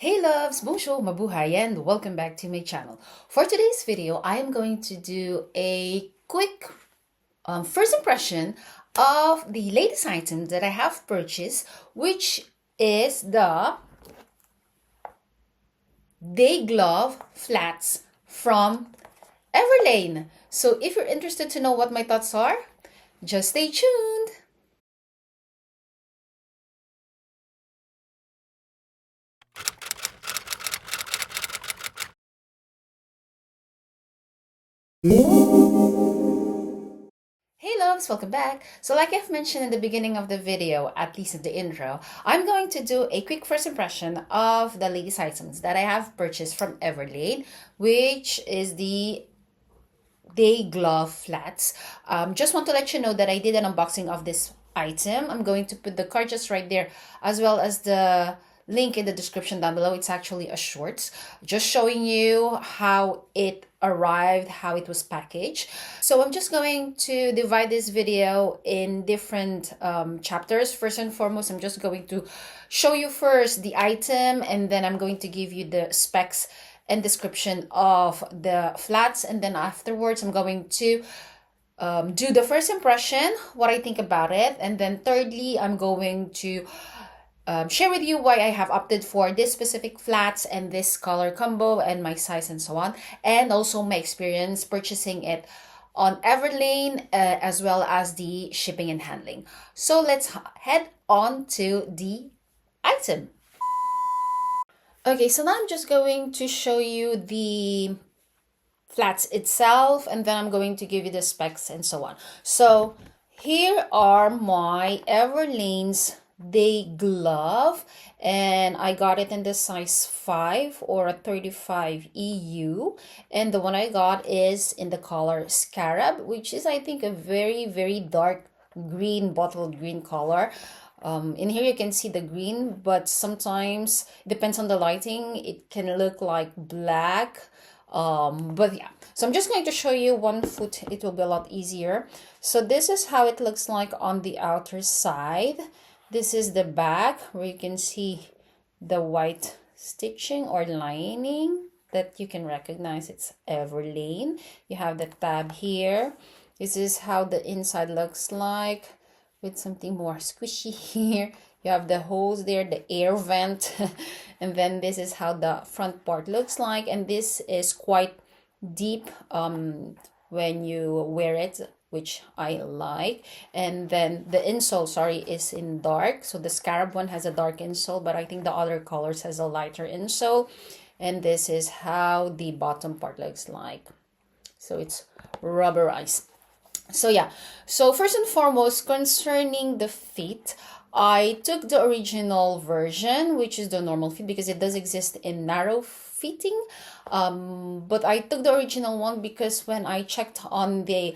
Hey loves, bonjour, mabuhay, and welcome back to my channel. For today's video, I am going to do a quick first impression of the latest item that I have purchased, which is the Day Glove Flats from EVERLANE. So if you're interested to know what my thoughts are, just stay tuned. Hey loves, welcome back. So like I've mentioned in the beginning of the video, at least in the intro, I'm going to do a quick first impression of the latest items that I have purchased from EVERLANE, which is the Day Glove Flats. Just want to let you know that I did an unboxing of this item. I'm going to put the card just right there, as well as the link in the description down below. It's actually a short, just showing you how it arrived, how it was packaged. So I'm just going to divide this video in different chapters. First and foremost, I'm just going to show you first the item, and then I'm going to give you the specs and description of the flats, and then afterwards I'm going to do the first impression, what I think about it, and then thirdly I'm going to share with you why I have opted for this specific flats and this color combo and my size and so on, and also my experience purchasing it on EVERLANE, as well as the shipping and handling. So let's head on to the item. Okay, so now I'm just going to show you the flats itself, and then I'm going to give you the specs and so on. So here are my EVERLANE's Day Glove, and I got it in the size 5 or a 35 EU, and the one I got is in the color Scarab, which is I think a very dark green, bottle green color. In here you can see the green, but sometimes it depends on the lighting, it can look like black. But yeah, so I'm just going to show you one foot, it will be a lot easier. So this is how it looks like on the outer side. This is the back, where you can see the white stitching or lining that you can recognize it's EVERLANE. You have the tab here. This is how the inside looks like, with something more squishy here. You have the holes there, the air vent, and then this is how the front part looks like, and this is quite deep when you wear it, which I like. And then the insole, sorry, is in dark. So the Scarab one has a dark insole, but I think the other colors has a lighter insole. And this is how the bottom part looks like. So it's rubberized. So yeah, so first and foremost, concerning the feet, I took the original version, which is the normal feet, because it does exist in narrow fitting, but I took the original one because when I checked on the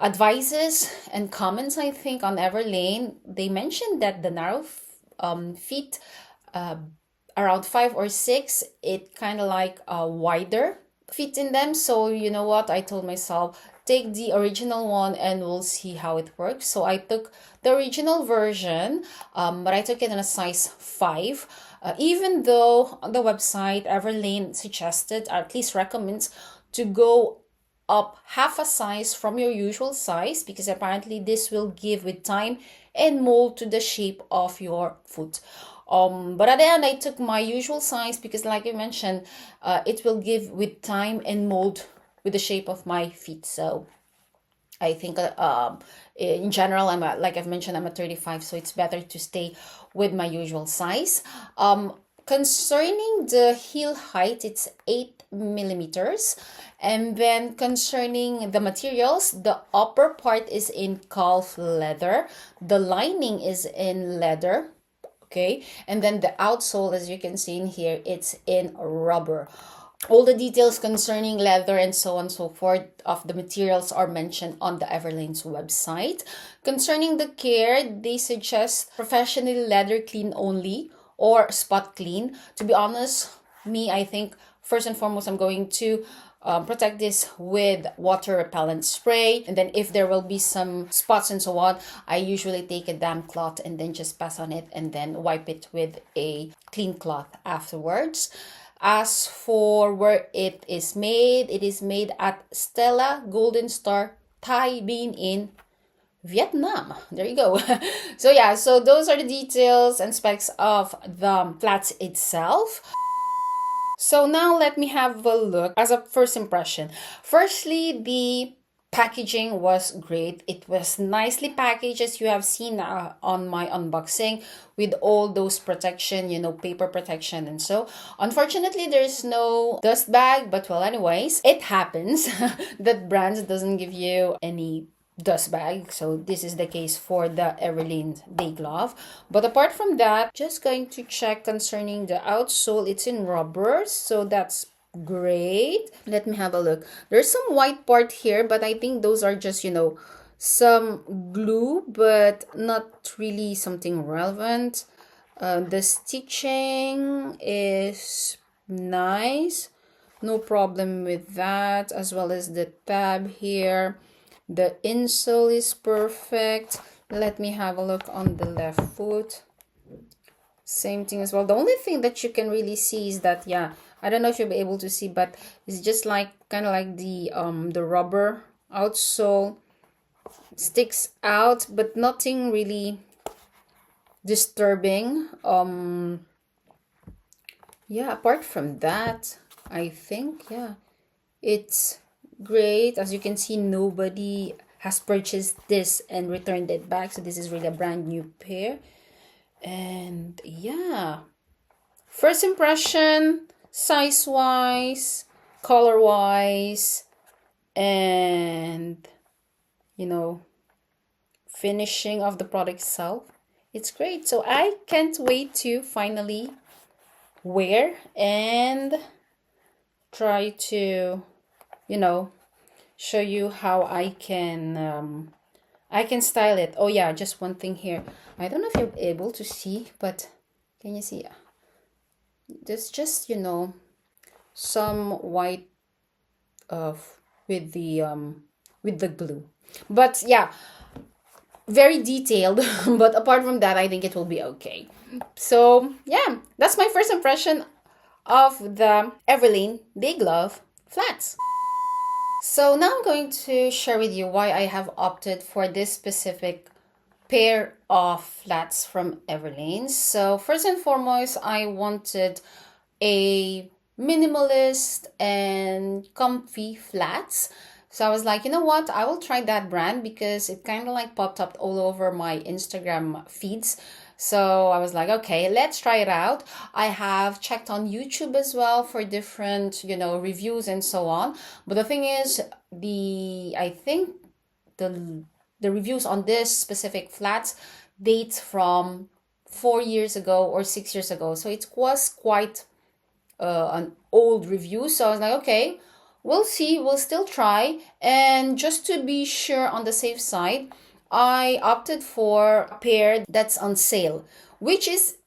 advices and comments, I think on EVERLANE, they mentioned that the narrow feet, around 5 or 6, it kind of like a wider fit in them. So you know what, I told myself, take the original one and we'll see how it works. So I took the original version, but I took it in a size 5, even though on the website EVERLANE suggested, or at least recommends, to go up half a size from your usual size, because apparently this will give with time and mold to the shape of your foot. But at the end I took my usual size because, like I mentioned, it will give with time and mold with the shape of my feet. So I think in general, like I've mentioned, I'm a 35, so it's better to stay with my usual size. Concerning the heel height, it's 8 millimeters. And then concerning the materials, the upper part is in calf leather. The lining is in leather. Okay. And then the outsole, as you can see in here, it's in rubber. All the details concerning leather and so on and so forth of the materials are mentioned on the EVERLANE's website. Concerning the care, they suggest professional leather clean only or spot clean. To be honest, I think first and foremost I'm going to protect this with water repellent spray. And then if there will be some spots and so on, I usually take a damp cloth and then just pass on it and then wipe it with a clean cloth afterwards. As for where it is made at Stella Golden Star Thai Bean in Vietnam. There you go. So yeah, so those are the details and specs of the flats itself. So now let me have a look as a first impression. Firstly, the packaging was great. It was nicely packaged, as you have seen on my unboxing, with all those protection, paper protection and so. Unfortunately, there's no dust bag, but well, anyways, it happens that brands doesn't give you any dust bag, so this is the case for the EVERLANE Day Glove. But apart from that, just going to check concerning the outsole. It's in rubber, so that's great. Let me have a look. There's some white part here, but I think those are just some glue, but not really something relevant. The stitching is nice, no problem with that, as well as the tab here. The insole is perfect. Let me have a look on the left foot. Same thing as well. The only thing that you can really see is that, yeah, I don't know if you'll be able to see, but it's just like kind of like the rubber outsole sticks out, but nothing really disturbing. Yeah, apart from that, I think, yeah, it's great. As you can see, nobody has purchased this and returned it back, so this is really a brand new pair. And yeah, first impression, size wise, color wise, and finishing of the product itself, it's great. So I can't wait to finally wear and try to show you how I can style it. Oh yeah, just one thing here. I don't know if you're able to see, but can you see? There's just some white with the glue. But yeah, very detailed. But apart from that, I think it will be okay. So yeah, that's my first impression of the EVERLANE Day Glove Flats. So now I'm going to share with you why I have opted for this specific pair of flats from EVERLANE. So first and foremost, I wanted a minimalist and comfy flats. So I was like, you know what, I will try that brand because it kind of like popped up all over my Instagram feeds. So I was like, okay, let's try it out. I have checked on YouTube as well for different, reviews and so on. But the thing is, I think the reviews on this specific flats date from 4 years ago or 6 years ago. So it was quite an old review. So I was like, okay, we'll see, we'll still try. And just to be sure on the safe side, I opted for a pair that's on sale, which is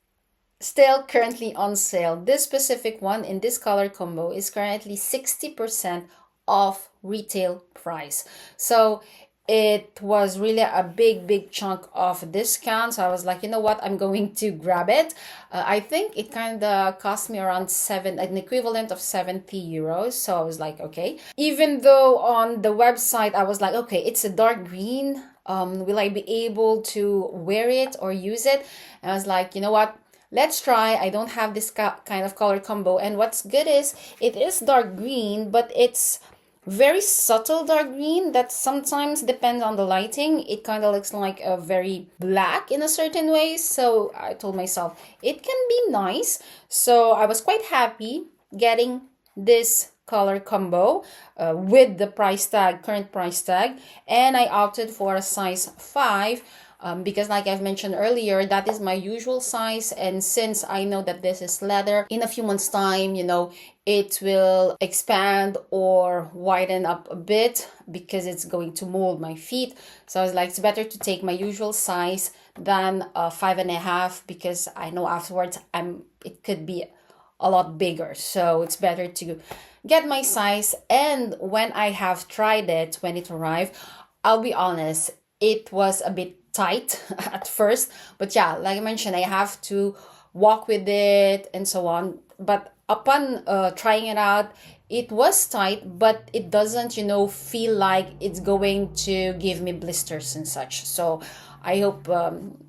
still currently on sale. This specific one in this color combo is currently 60% off retail price. So it was really a big chunk of discount. So I was like, you know what, I'm going to grab it. I think it kind of cost me around an equivalent of 70 euros. So I was like, okay. Even though on the website I was like, okay, it's a dark green. Will I be able to wear it or use it? And I was like, you know what, let's try. I don't have this kind of color combo. And what's good is it is dark green, but it's very subtle dark green that sometimes depends on the lighting. It kind of looks like a very black in a certain way. So I told myself it can be nice. So I was quite happy getting this color combo with the current price tag, and I opted for a size 5 because like I've mentioned earlier, that is my usual size. And since I know that this is leather, in a few months time, it will expand or widen up a bit because it's going to mold my feet. So I was like, it's better to take my usual size than 5.5, because I know afterwards it could be a lot bigger. So it's better to get my size. And when I have tried it, when it arrived, I'll be honest, it was a bit tight at first. But yeah, like I mentioned, I have to walk with it and so on. But upon trying it out, it was tight, but it doesn't, feel like it's going to give me blisters and such. So I hope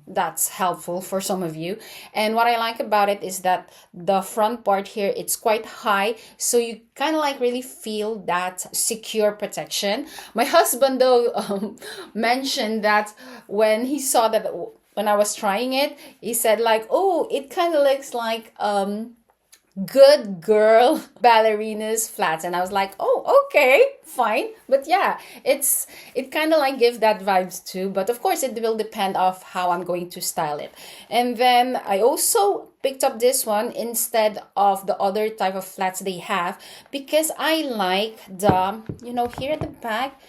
that's helpful for some of you. And what I like about it is that the front part here, it's quite high. So you kind of like really feel that secure protection. My husband, though, mentioned that when he saw that, when I was trying it, he said like, oh, it kind of looks like good girl ballerinas flats. And I was like, oh, okay, fine. But yeah, it kind of like gives that vibes too. But of course it will depend of how I'm going to style it. And then I also picked up this one instead of the other type of flats they have, because I like the, here at the back,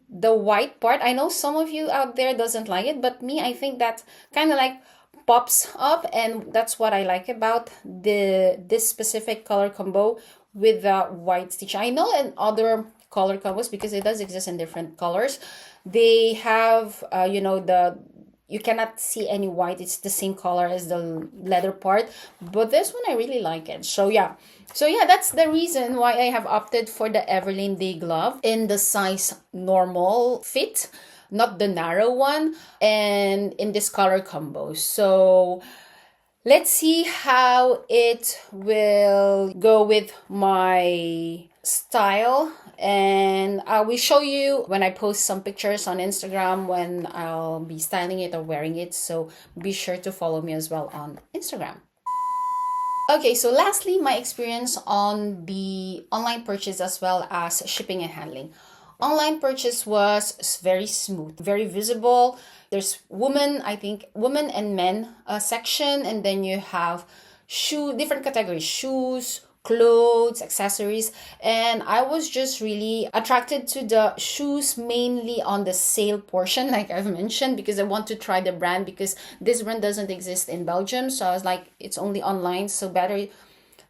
the white part. I know some of you out there doesn't like it, but me, I think that kind of like pops up, and that's what I like about this specific color combo with the white stitch. I know in other color combos, because it does exist in different colors, they have the, you cannot see any white, it's the same color as the leather part, but this one I really like it. So yeah, that's the reason why I have opted for the EVERLANE Day Glove in the size normal fit, not the narrow one, and in this color combo. So let's see how it will go with my style, and I will show you when I post some pictures on Instagram when I'll be styling it or wearing it. So be sure to follow me as well on Instagram. Okay, so lastly, my experience on the online purchase as well as shipping and handling. Online purchase was very smooth, very visible. There's women and men section, and then you have different categories, shoes, clothes, accessories, and I was just really attracted to the shoes mainly on the sale portion, like I've mentioned, because I want to try the brand, because this brand doesn't exist in Belgium. So I was like, it's only online, so better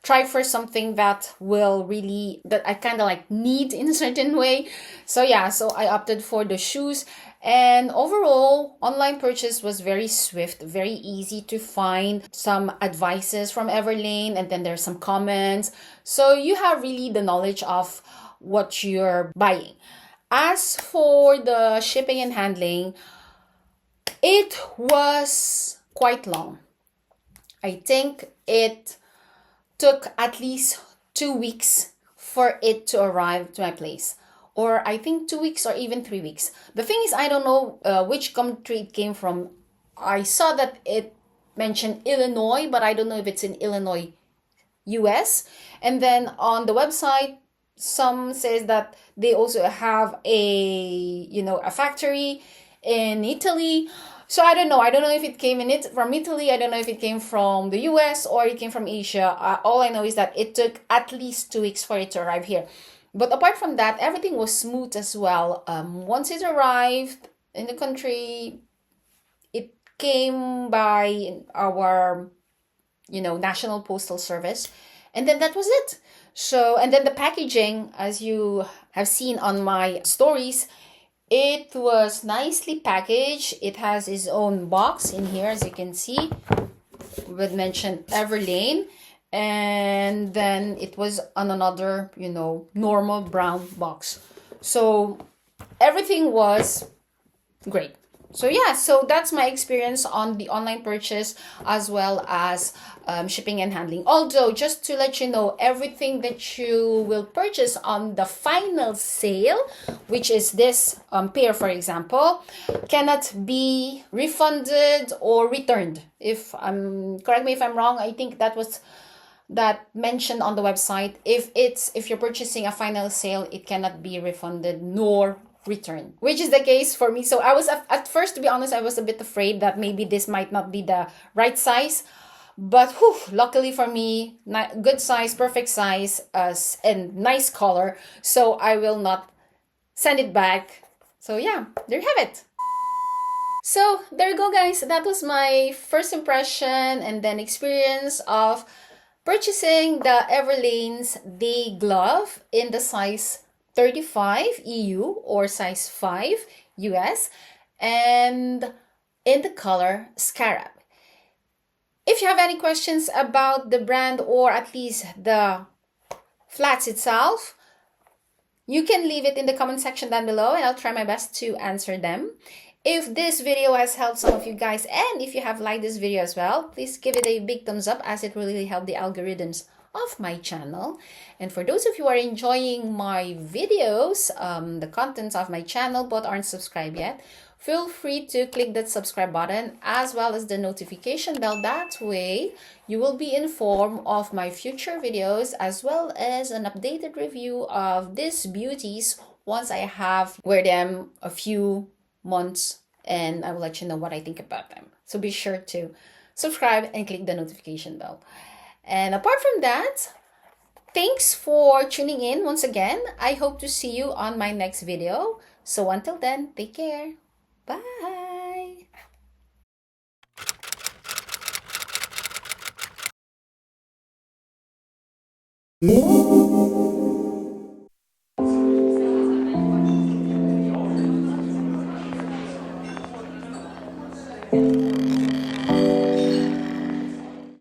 try for something that I kind of like need in a certain way. So yeah, so I opted for the shoes, and overall online purchase was very swift, very easy to find some advices from EVERLANE, and then there's some comments, so you have really the knowledge of what you're buying. As for the shipping and handling, it was quite long. I think it took at least 2 weeks for it to arrive to my place, or I think 2 weeks or even 3 weeks. The thing is, I don't know which country it came from. I saw that it mentioned Illinois, but I don't know if it's in Illinois, US. And then on the website, some says that they also have a factory in Italy. So I don't know. I don't know if it came from Italy. I don't know if it came from the US or it came from Asia. All I know is that it took at least 2 weeks for it to arrive here. But apart from that, everything was smooth as well. Once it arrived in the country, it came by our, National Postal Service. And then that was it. So, and then the packaging, as you have seen on my stories, it was nicely packaged. It has its own box in here, as you can see. We mentioned EVERLANE. And then it was on another, normal brown box. So everything was great. So yeah, so that's my experience on the online purchase as well as shipping and handling. Although, just to let you know, everything that you will purchase on the final sale, which is this pair, for example, cannot be refunded or returned. Correct me if I'm wrong, I think that mentioned on the website. If you're purchasing a final sale, it cannot be refunded nor return, which is the case for me. So I was, at first, to be honest, I was a bit afraid that maybe this might not be the right size, but luckily for me, good size, perfect size, and nice color, so I will not send it back. So yeah, there you have it. So there you go, guys. That was my first impression and then experience of purchasing the Everlane's Day Glove in the size 35 EU or size 5 US and in the color Scarab. If you have any questions about the brand or at least the flats itself, you can leave it in the comment section down below and I'll try my best to answer them. If this video has helped some of you guys and if you have liked this video as well, please give it a big thumbs up as it really helps the algorithms of my channel. And for those of you who are enjoying my videos, the contents of my channel but aren't subscribed yet, feel free to click that subscribe button as well as the notification bell. That way you will be informed of my future videos as well as an updated review of these beauties once I have wear them a few months, and I will let you know what I think about them. So be sure to subscribe and click the notification bell. And apart from that, thanks for tuning in once again. I hope to see you on my next video. So until then, take care. Bye.